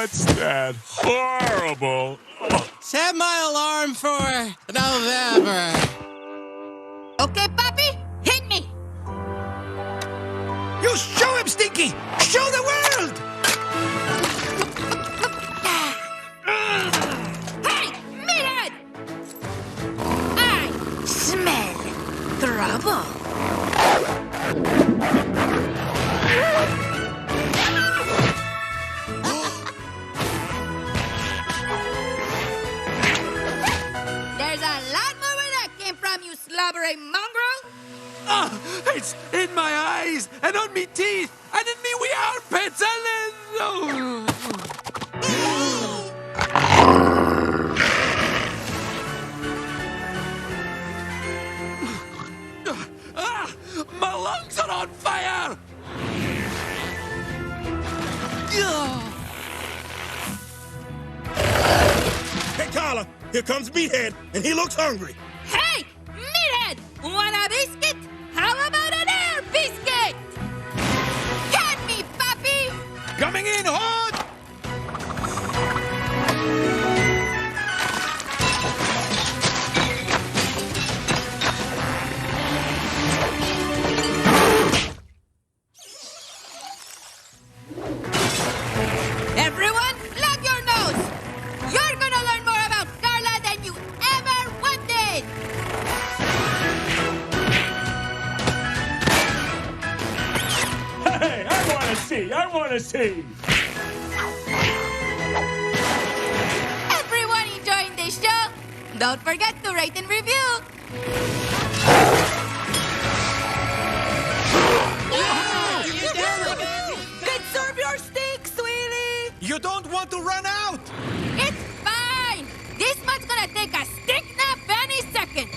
What's that? Horrible. Oh. Set my alarm for November. Okay, Papi, hit me. You show him, Stinky! Show the world! Hey, meathead! I smell trouble. There's a lot more where that came from, you slobbering mongrel. Oh, it's in my eyes and on me teeth and in me wee armpits and then... My lungs are on fire! Hey, Carla, here comes Meathead, and he looks hungry. Hey, meathead! Want a biscuit? How about an air biscuit? Get me, Papi! Coming in hot! Everyone, plug your nose! You're gonna learn more about Carla than you ever wanted! Hey, I want to see. Everyone enjoying the show? Don't forget to rate and review! Conserve your steak, sweetie! You don't want to run out! It's fine! This man's gonna take a stick nap any second!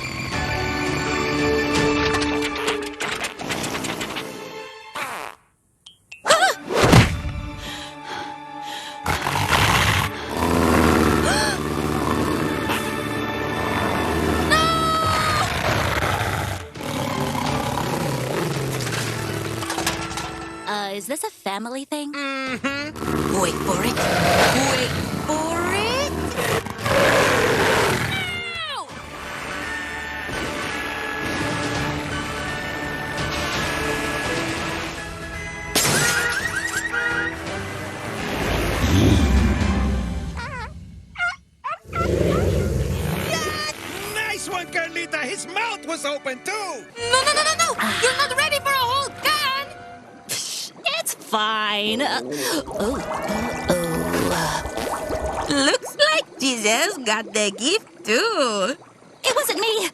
Is this a family thing? Mm-hmm. Wait for it. Wait for it. Ow! Nice one, Karlita! His mouth was open, too! No! You're not ready for a whole can! It's fine. Looks like Jesus got the gift, too. It wasn't me.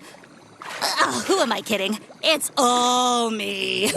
Who am I kidding? It's all me.